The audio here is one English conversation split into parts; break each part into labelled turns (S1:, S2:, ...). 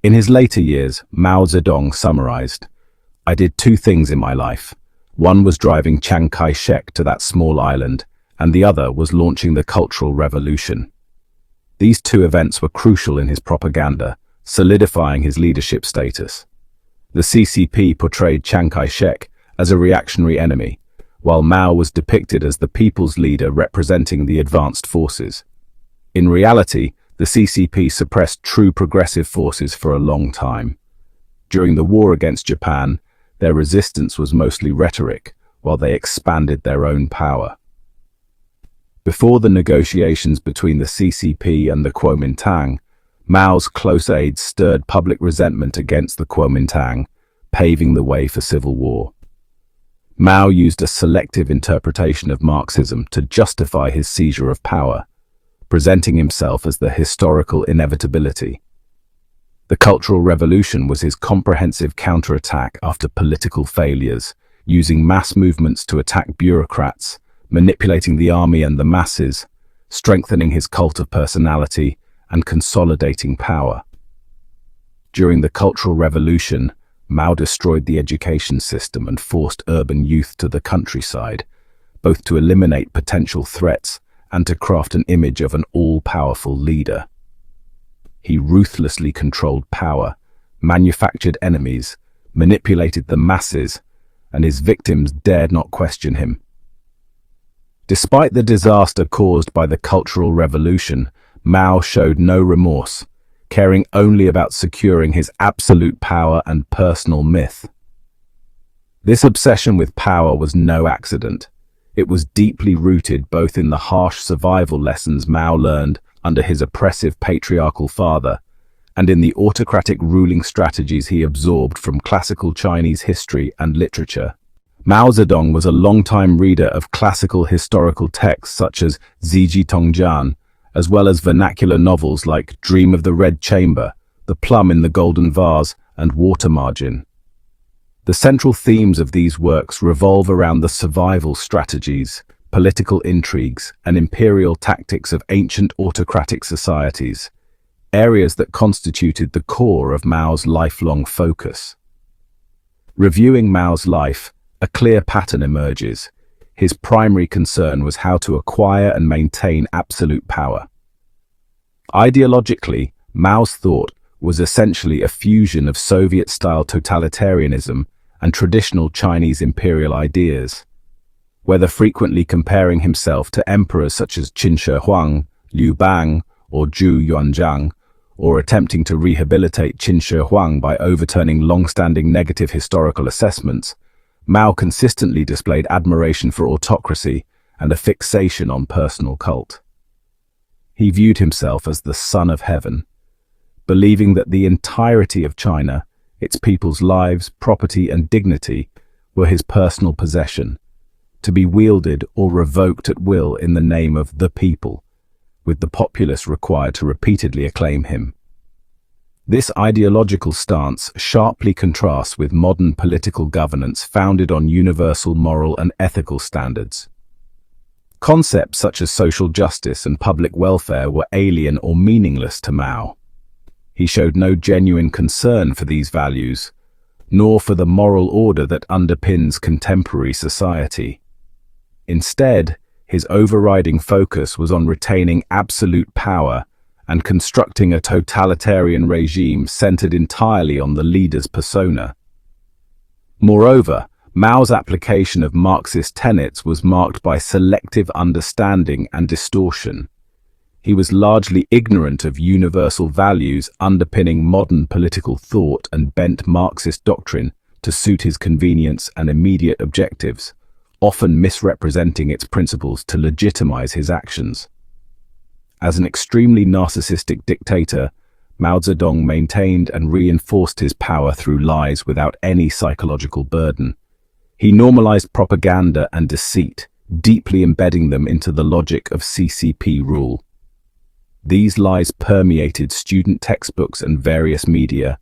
S1: In his later years, Mao Zedong summarized, "I did two things in my life. One was driving Chiang Kai-shek to that small island, and the other was launching the Cultural Revolution." These two events were crucial in his propaganda, solidifying his leadership status. The CCP portrayed Chiang Kai-shek as a reactionary enemy, while Mao was depicted as the people's leader representing the advanced forces. In reality, the CCP suppressed true progressive forces for a long time. During the war against Japan, their resistance was mostly rhetoric, while they expanded their own power. Before the negotiations between the CCP and the Kuomintang, Mao's close aides stirred public resentment against the Kuomintang, paving the way for civil war. Mao used a selective interpretation of Marxism to justify his seizure of power, presenting himself as the historical inevitability. The Cultural Revolution was his comprehensive counterattack after political failures, using mass movements to attack bureaucrats, manipulating the army and the masses, strengthening his cult of personality, and consolidating power. During the Cultural Revolution, Mao destroyed the education system and forced urban youth to the countryside, both to eliminate potential threats and to craft an image of an all-powerful leader. He ruthlessly controlled power, manufactured enemies, manipulated the masses, and his victims dared not question him. Despite the disaster caused by the Cultural Revolution, Mao showed no remorse, caring only about securing his absolute power and personal myth. This obsession with power was no accident. It was deeply rooted both in the harsh survival lessons Mao learned under his oppressive patriarchal father, and in the autocratic ruling strategies he absorbed from classical Chinese history and literature. Mao Zedong was a longtime reader of classical historical texts such as Ziji Tongjian, as well as vernacular novels like Dream of the Red Chamber, The Plum in the Golden Vase, and Water Margin. The central themes of these works revolve around the survival strategies, political intrigues, and imperial tactics of ancient autocratic societies, areas that constituted the core of Mao's lifelong focus. Reviewing Mao's life, a clear pattern emerges. His primary concern was how to acquire and maintain absolute power. Ideologically, Mao's thought was essentially a fusion of Soviet-style totalitarianism and traditional Chinese imperial ideas. Whether frequently comparing himself to emperors such as Qin Shi Huang, Liu Bang, or Zhu Yuanzhang, or attempting to rehabilitate Qin Shi Huang by overturning long-standing negative historical assessments, Mao consistently displayed admiration for autocracy and a fixation on personal cult. He viewed himself as the son of heaven, believing that the entirety of China, its people's lives, property, and dignity were his personal possession, to be wielded or revoked at will in the name of the people, with the populace required to repeatedly acclaim him. This ideological stance sharply contrasts with modern political governance founded on universal moral and ethical standards. Concepts such as social justice and public welfare were alien or meaningless to Mao. He showed no genuine concern for these values, nor for the moral order that underpins contemporary society. Instead, his overriding focus was on retaining absolute power and constructing a totalitarian regime centered entirely on the leader's persona. Moreover, Mao's application of Marxist tenets was marked by selective understanding and distortion. He was largely ignorant of universal values underpinning modern political thought and bent Marxist doctrine to suit his convenience and immediate objectives, often misrepresenting its principles to legitimize his actions. As an extremely narcissistic dictator, Mao Zedong maintained and reinforced his power through lies without any psychological burden. He normalized propaganda and deceit, deeply embedding them into the logic of CCP rule. These lies permeated student textbooks and various media,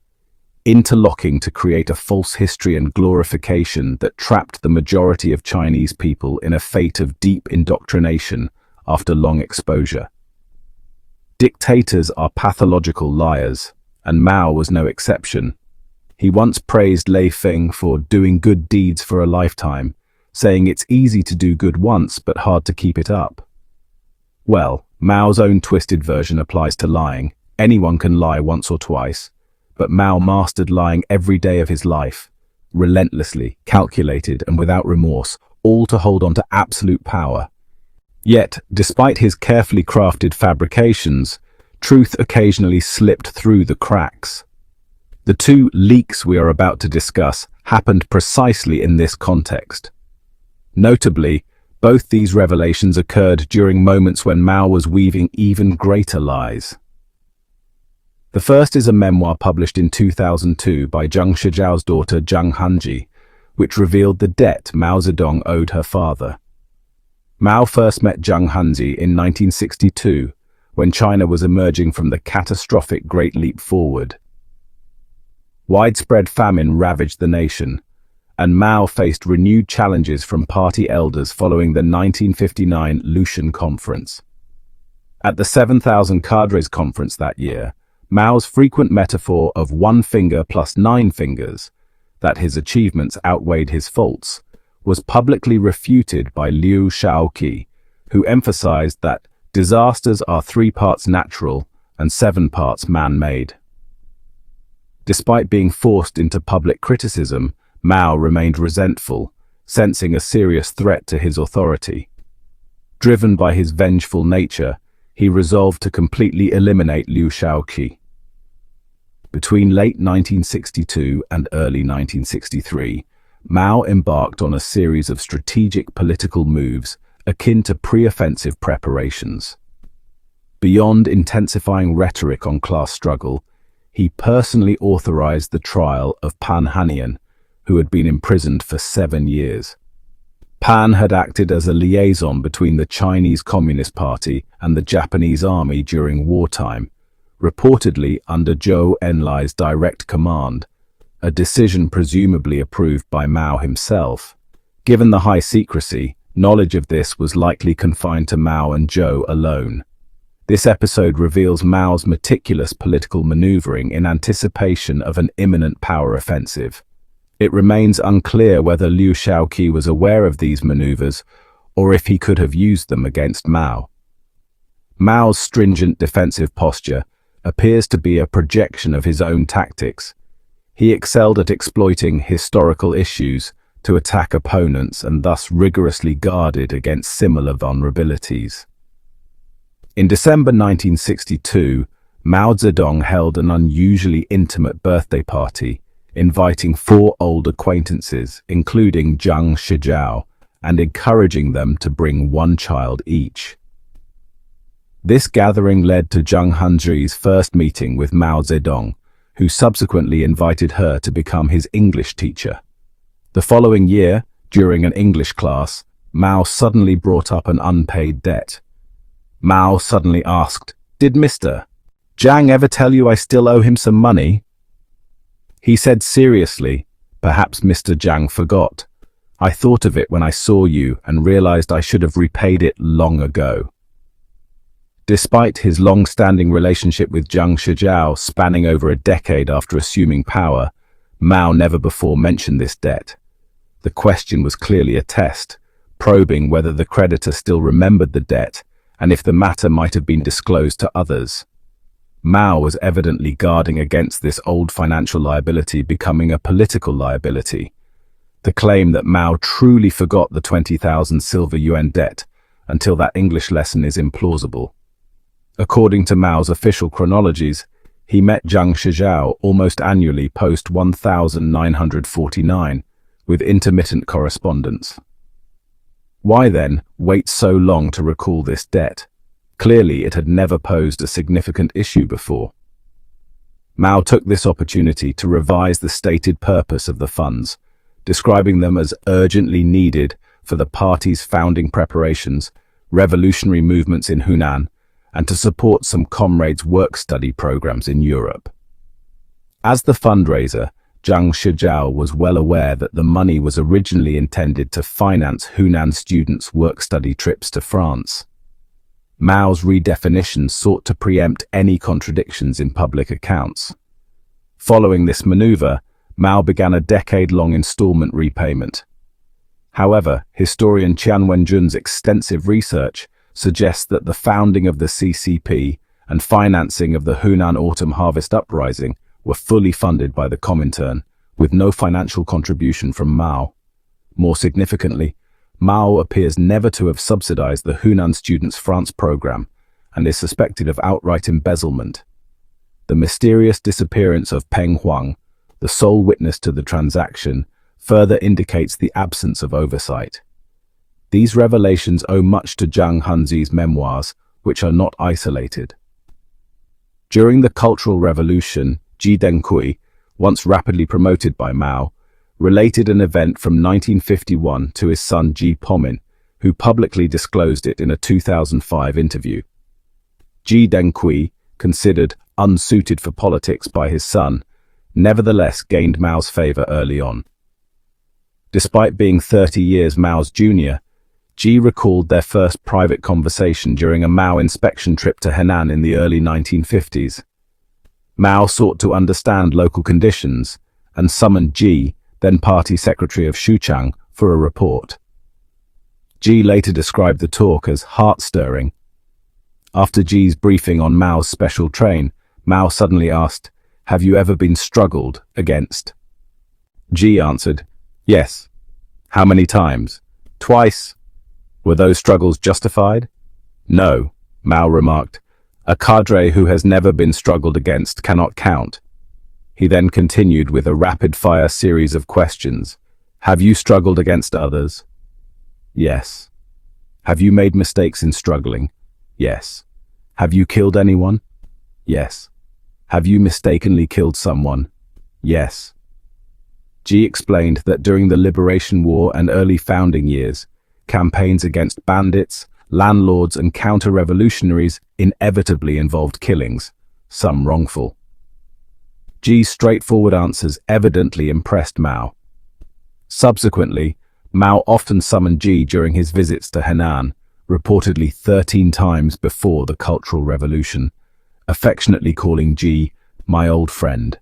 S1: interlocking to create a false history and glorification that trapped the majority of Chinese people in a fate of deep indoctrination after long exposure. Dictators are pathological liars, and Mao was no exception. He once praised Lei Feng for doing good deeds for a lifetime, saying it's easy to do good once but hard to keep it up. Well, Mao's own twisted version applies to lying. Anyone can lie once or twice, but Mao mastered lying every day of his life, relentlessly, calculated and without remorse, all to hold on to absolute power. Yet, despite his carefully crafted fabrications, truth occasionally slipped through the cracks. The two leaks we are about to discuss happened precisely in this context. Notably, both these revelations occurred during moments when Mao was weaving even greater lies. The first is a memoir published in 2002 by Zhang Shijiao's daughter Zhang Hanji, which revealed the debt Mao Zedong owed her father. Mao first met Zhang Hanji in 1962, when China was emerging from the catastrophic Great Leap Forward. Widespread famine ravaged the nation, and Mao faced renewed challenges from party elders following the 1959 Lushan Conference. At the 7,000 Cadres Conference that year, Mao's frequent metaphor of one finger plus 9 fingers, that his achievements outweighed his faults, was publicly refuted by Liu Shaoqi, who emphasized that disasters are 3 parts natural and 7 parts man-made. Despite being forced into public criticism, Mao remained resentful, sensing a serious threat to his authority. Driven by his vengeful nature, he resolved to completely eliminate Liu Shaoqi. Between late 1962 and early 1963, Mao embarked on a series of strategic political moves akin to pre-offensive preparations. Beyond intensifying rhetoric on class struggle, he personally authorized the trial of Pan Hanian, who had been imprisoned for 7 years. Pan had acted as a liaison between the Chinese Communist Party and the Japanese army during wartime, reportedly under Zhou Enlai's direct command, a decision presumably approved by Mao himself. Given the high secrecy, knowledge of this was likely confined to Mao and Zhou alone. This episode reveals Mao's meticulous political maneuvering in anticipation of an imminent power offensive. It remains unclear whether Liu Shaoqi was aware of these maneuvers or if he could have used them against Mao. Mao's stringent defensive posture appears to be a projection of his own tactics. He excelled at exploiting historical issues to attack opponents and thus rigorously guarded against similar vulnerabilities. In December 1962, Mao Zedong held an unusually intimate birthday party, inviting 4 old acquaintances, including Zhang Shijiao, and encouraging them to bring 1 child each. This gathering led to Zhang Hanji's first meeting with Mao Zedong, who subsequently invited her to become his English teacher. The following year, during an English class, Mao suddenly brought up an unpaid debt. Mao suddenly asked, "Did Mr. Zhang ever tell you I still owe him some money?" He said seriously, "Perhaps Mr. Zhang forgot. I thought of it when I saw you and realized I should have repaid it long ago." Despite his long-standing relationship with Zhang Shijiao spanning over a decade after assuming power, Mao never before mentioned this debt. The question was clearly a test, probing whether the creditor still remembered the debt and if the matter might have been disclosed to others. Mao was evidently guarding against this old financial liability becoming a political liability. The claim that Mao truly forgot the 20,000 silver yuan debt until that English lesson is implausible. According to Mao's official chronologies, he met Zhang Shijiao almost annually post 1949, with intermittent correspondence. Why then wait so long to recall this debt? Clearly, it had never posed a significant issue before. Mao took this opportunity to revise the stated purpose of the funds, describing them as urgently needed for the party's founding preparations, revolutionary movements in Hunan, and to support some comrades' work-study programs in Europe. As the fundraiser, Zhang Shijiao was well aware that the money was originally intended to finance Hunan students' work-study trips to France. Mao's redefinition sought to preempt any contradictions in public accounts. Following this maneuver, Mao began a decade-long installment repayment. However, historian Qian Wenjun's extensive research suggests that the founding of the CCP and financing of the Hunan Autumn Harvest Uprising were fully funded by the Comintern, with no financial contribution from Mao. More significantly, Mao appears never to have subsidized the Hunan Students' France program and is suspected of outright embezzlement. The mysterious disappearance of Peng Huang, the sole witness to the transaction, further indicates the absence of oversight. These revelations owe much to Zhang Hunzi's memoirs, which are not isolated. During the Cultural Revolution, Ji Dengcui, once rapidly promoted by Mao, related an event from 1951 to his son Ji Pomin, who publicly disclosed it in a 2005 interview. Ji Dengcui, considered unsuited for politics by his son, nevertheless gained Mao's favor early on. Despite being 30 years Mao's junior, Ji recalled their first private conversation during a Mao inspection trip to Henan in the early 1950s. Mao sought to understand local conditions and summoned Ji, then party secretary of Xuchang, for a report. Ji later described the talk as heart-stirring. After Ji's briefing on Mao's special train, Mao suddenly asked, "Have you ever been struggled against?" Ji answered, "Yes." "How many times?" "Twice." "Were those struggles justified?" "No," Mao remarked. "A cadre who has never been struggled against cannot count." He then continued with a rapid-fire series of questions. "Have you struggled against others?" "Yes." "Have you made mistakes in struggling?" "Yes." "Have you killed anyone?" "Yes." "Have you mistakenly killed someone?" "Yes." Ji explained that during the Liberation War and early founding years, campaigns against bandits, landlords and counter-revolutionaries inevitably involved killings, some wrongful. Ji's straightforward answers evidently impressed Mao. Subsequently, Mao often summoned Ji during his visits to Henan, reportedly 13 times before the Cultural Revolution, affectionately calling Ji "my old friend."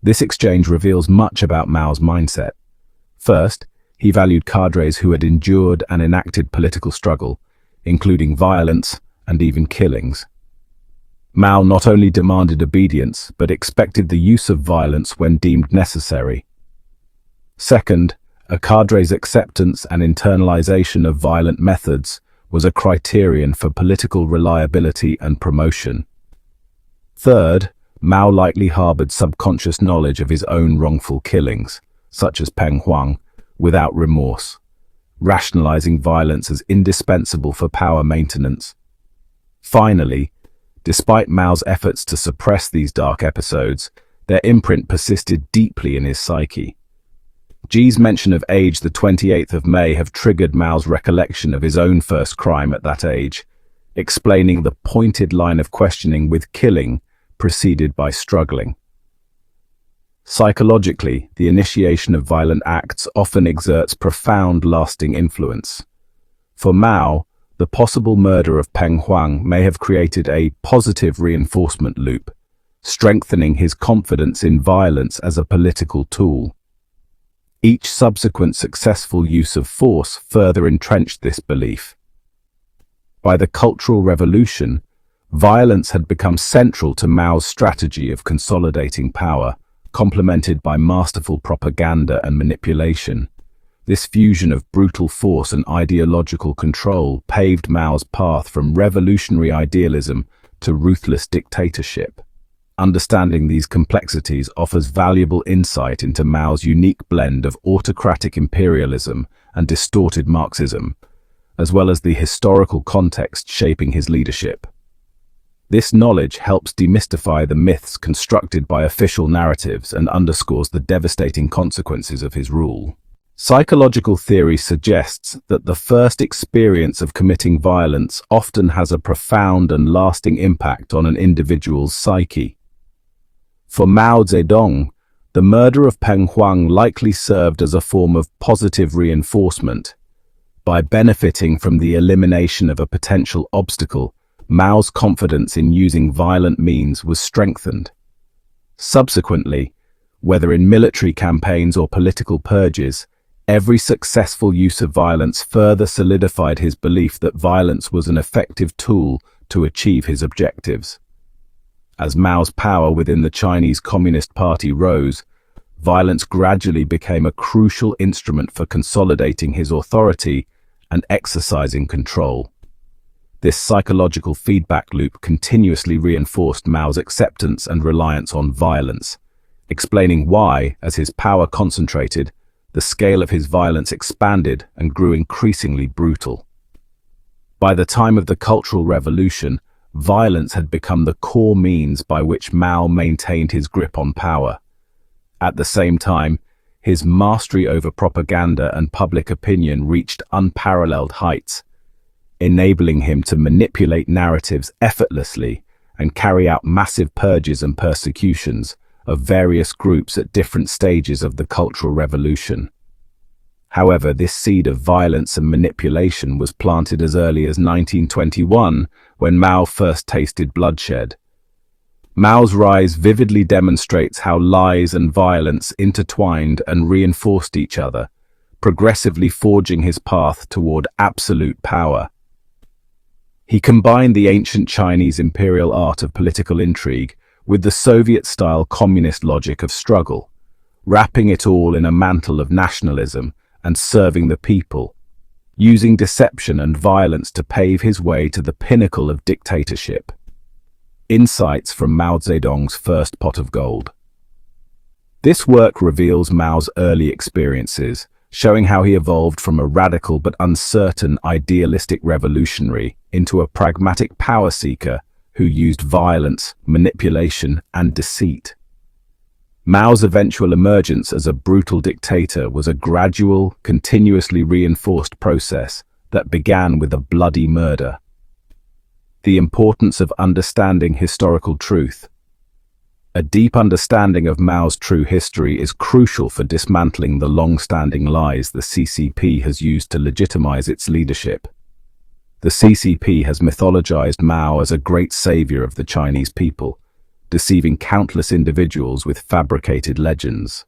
S1: This exchange reveals much about Mao's mindset. First, he valued cadres who had endured and enacted political struggle, including violence and even killings. Mao not only demanded obedience, but expected the use of violence when deemed necessary. Second, a cadre's acceptance and internalization of violent methods was a criterion for political reliability and promotion. Third, Mao likely harbored subconscious knowledge of his own wrongful killings, such as Peng Huang, without remorse, rationalizing violence as indispensable for power maintenance. Finally, despite Mao's efforts to suppress these dark episodes, their imprint persisted deeply in his psyche. Ji's mention of age the 28th of May have triggered Mao's recollection of his own first crime at that age, explaining the pointed line of questioning with killing preceded by struggling. Psychologically, the initiation of violent acts often exerts profound, lasting influence. For Mao, the possible murder of Peng Huang may have created a positive reinforcement loop, strengthening his confidence in violence as a political tool. Each subsequent successful use of force further entrenched this belief. By the Cultural Revolution, violence had become central to Mao's strategy of consolidating power, complemented by masterful propaganda and manipulation. This fusion of brutal force and ideological control paved Mao's path from revolutionary idealism to ruthless dictatorship. Understanding these complexities offers valuable insight into Mao's unique blend of autocratic imperialism and distorted Marxism, as well as the historical context shaping his leadership. This knowledge helps demystify the myths constructed by official narratives and underscores the devastating consequences of his rule. Psychological theory suggests that the first experience of committing violence often has a profound and lasting impact on an individual's psyche. For Mao Zedong, the murder of Peng Huang likely served as a form of positive reinforcement. By benefiting from the elimination of a potential obstacle, Mao's confidence in using violent means was strengthened. Subsequently, whether in military campaigns or political purges, every successful use of violence further solidified his belief that violence was an effective tool to achieve his objectives. As Mao's power within the Chinese Communist Party rose, violence gradually became a crucial instrument for consolidating his authority and exercising control. This psychological feedback loop continuously reinforced Mao's acceptance and reliance on violence, explaining why, as his power concentrated, the scale of his violence expanded and grew increasingly brutal. By the time of the Cultural Revolution, violence had become the core means by which Mao maintained his grip on power. At the same time, his mastery over propaganda and public opinion reached unparalleled heights, enabling him to manipulate narratives effortlessly and carry out massive purges and persecutions of various groups at different stages of the Cultural Revolution. However, this seed of violence and manipulation was planted as early as 1921, when Mao first tasted bloodshed. Mao's rise vividly demonstrates how lies and violence intertwined and reinforced each other, progressively forging his path toward absolute power. He combined the ancient Chinese imperial art of political intrigue with the Soviet-style communist logic of struggle, wrapping it all in a mantle of nationalism and serving the people, using deception and violence to pave his way to the pinnacle of dictatorship. Insights from Mao Zedong's First Pot of Gold. This work reveals Mao's early experiences, showing how he evolved from a radical but uncertain idealistic revolutionary into a pragmatic power seeker who used violence, manipulation, and deceit. Mao's eventual emergence as a brutal dictator was a gradual, continuously reinforced process that began with a bloody murder. The importance of understanding historical truth. A deep understanding of Mao's true history is crucial for dismantling the long-standing lies the CCP has used to legitimize its leadership. The CCP has mythologized Mao as a great savior of the Chinese people, deceiving countless individuals with fabricated legends.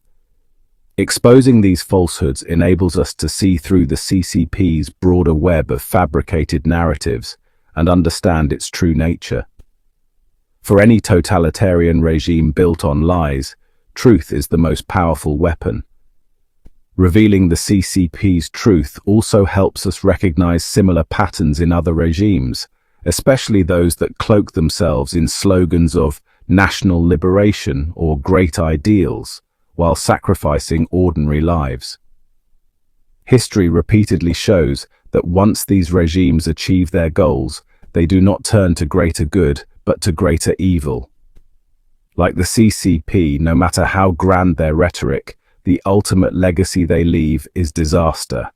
S1: Exposing these falsehoods enables us to see through the CCP's broader web of fabricated narratives and understand its true nature. For any totalitarian regime built on lies, truth is the most powerful weapon. Revealing the CCP's truth also helps us recognize similar patterns in other regimes, especially those that cloak themselves in slogans of national liberation or great ideals, while sacrificing ordinary lives. History repeatedly shows that once these regimes achieve their goals, they do not turn to greater good, but to greater evil. Like the CCP, no matter how grand their rhetoric, the ultimate legacy they leave is disaster.